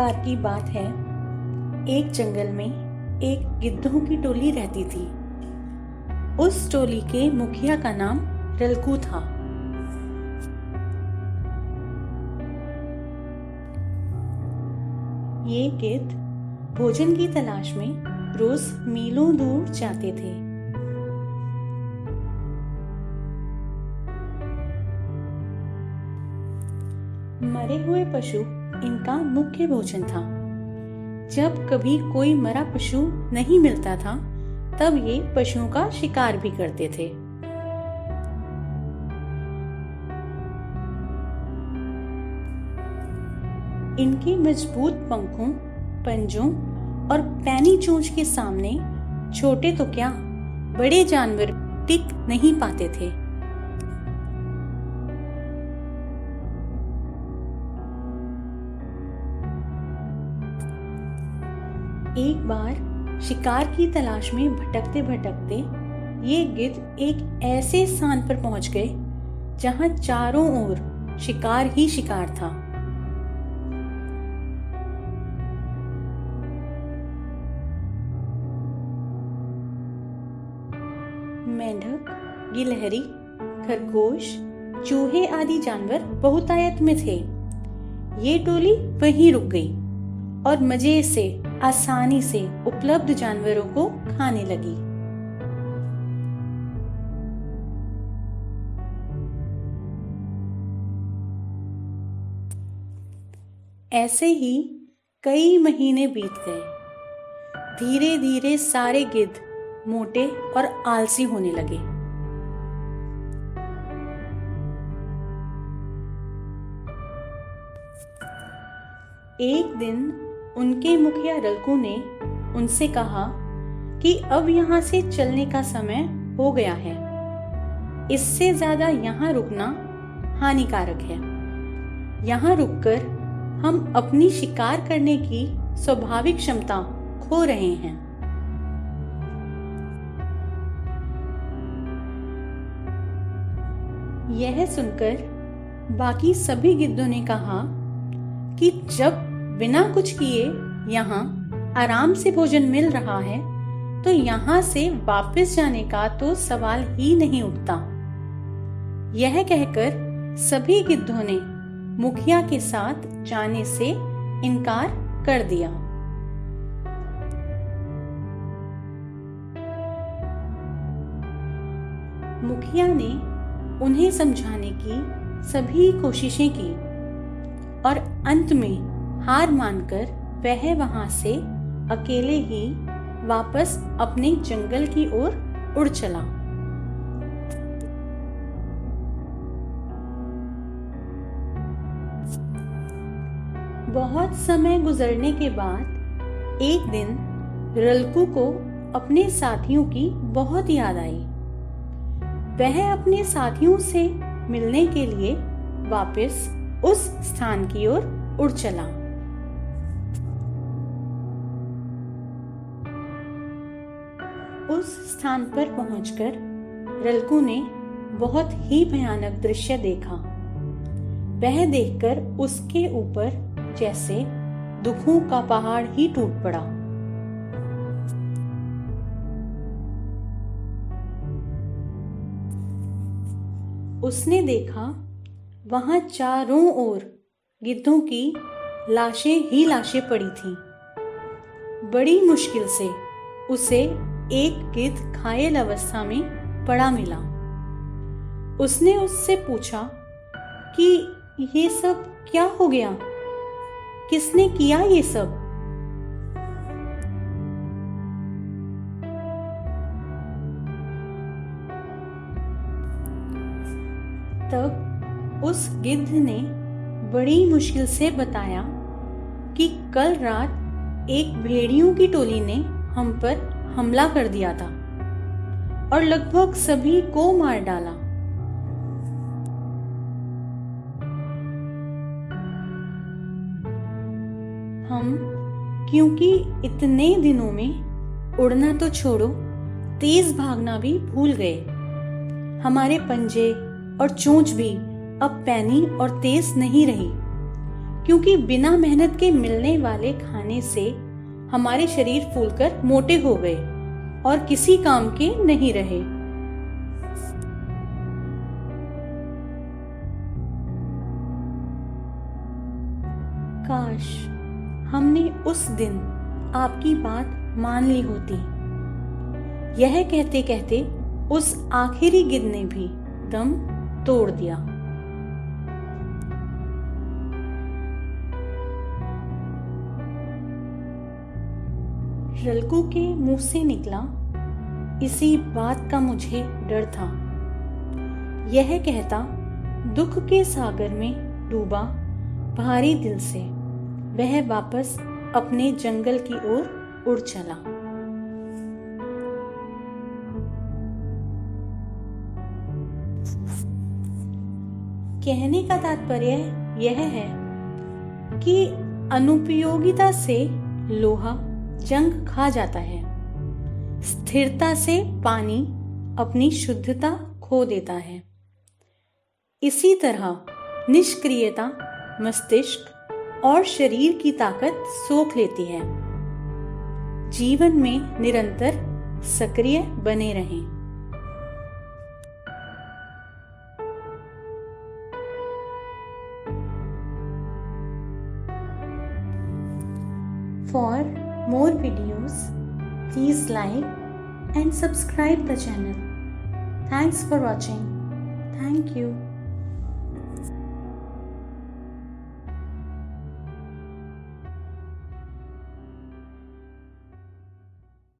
बार की बात है, एक जंगल में एक गिद्धों की टोली रहती थी। उस टोली के मुखिया का नाम रलकू था। ये गिद्ध भोजन की तलाश में रोज मीलों दूर जाते थे। मरे हुए पशु इनका मुख्य भोजन था। जब कभी कोई मरा पशु नहीं मिलता था, तब ये पशुओं का शिकार भी करते थे। इनके मजबूत पंखों, पंजों और पैनी चोंच के सामने छोटे तो क्या, बड़े जानवर टिक नहीं पाते थे। एक बार शिकार की तलाश में भटकते भटकते ये गिद्ध एक ऐसे स्थान पर पहुंच गए जहां चारों ओर शिकार ही शिकार था। मेंढक, गिलहरी, खरगोश, चूहे आदि जानवर बहुतायत में थे। ये टोली वहीं रुक गई और मजे से आसानी से उपलब्ध जानवरों को खाने लगी। ऐसे ही कई महीने बीत गए। धीरे धीरे सारे गिद्ध मोटे और आलसी होने लगे। एक दिन उनके मुखिया रलकू ने उनसे कहा कि अब यहाँ से चलने का समय हो गया है। इससे ज्यादा यहाँ रुकना हानिकारक है। यहाँ रुककर हम अपनी शिकार करने की स्वाभाविक क्षमता खो रहे हैं। यह सुनकर बाकी सभी गिद्धों ने कहा कि जब बिना कुछ किए यहाँ आराम से भोजन मिल रहा है, तो यहाँ से वापस जाने का तो सवाल ही नहीं उठता। यह कहकर सभी गिद्धों ने मुखिया के साथ जाने से इनकार कर दिया। मुखिया ने उन्हें समझाने की सभी कोशिशें की और अंत में हार मानकर वह वहां से अकेले ही वापस अपने जंगल की ओर उड़ चला। बहुत समय गुजरने के बाद एक दिन रलकू को अपने साथियों की बहुत याद आई। वह अपने साथियों से मिलने के लिए वापस उस स्थान की ओर उड़ चला। उस स्थान पर पहुंचकर रलकू ने बहुत ही भयानक दृश्य देखा। वह देखकर उसके ऊपर जैसे दुखों का पहाड़ ही टूट पड़ा। उसने देखा वहां चारों ओर गिद्धों की लाशें ही लाशें पड़ी थीं। बड़ी मुश्किल से उसे एक गिद्ध घायल अवस्था में पड़ा मिला। उसने उससे पूछा कि ये सब क्या हो गया, किसने किया ये सब? तब उस गिद्ध ने बड़ी मुश्किल से बताया कि कल रात एक भेड़ियों की टोली ने हम पर हमला कर दिया था और लगभग सभी को मार डाला। हम क्योंकि इतने दिनों में उड़ना तो छोड़ो, तेज भागना भी भूल गए। हमारे पंजे और चोंच भी अब पैनी और तेज नहीं रही, क्योंकि बिना मेहनत के मिलने वाले खाने से हमारे शरीर फूलकर मोटे हो गए और किसी काम के नहीं रहे। काश हमने उस दिन आपकी बात मान ली होती। यह कहते कहते उस आखिरी गिद्ध ने भी दम तोड़ दिया। रल्कू के मुंह से निकला, इसी बात का मुझे डर था। यह कहता दुख के सागर में डूबा भारी दिल से वह वापस अपने जंगल की ओर उड़ चला। कहने का तात्पर्य यह है कि अनुपयोगिता से लोहा जंग खा जाता है, स्थिरता से पानी अपनी शुद्धता खो देता है। इसी तरह निष्क्रियता मस्तिष्क और शरीर की ताकत सोख लेती है। जीवन में निरंतर सक्रिय बने रहें। For more videos, please like and subscribe the channel. Thanks for watching. Thank you.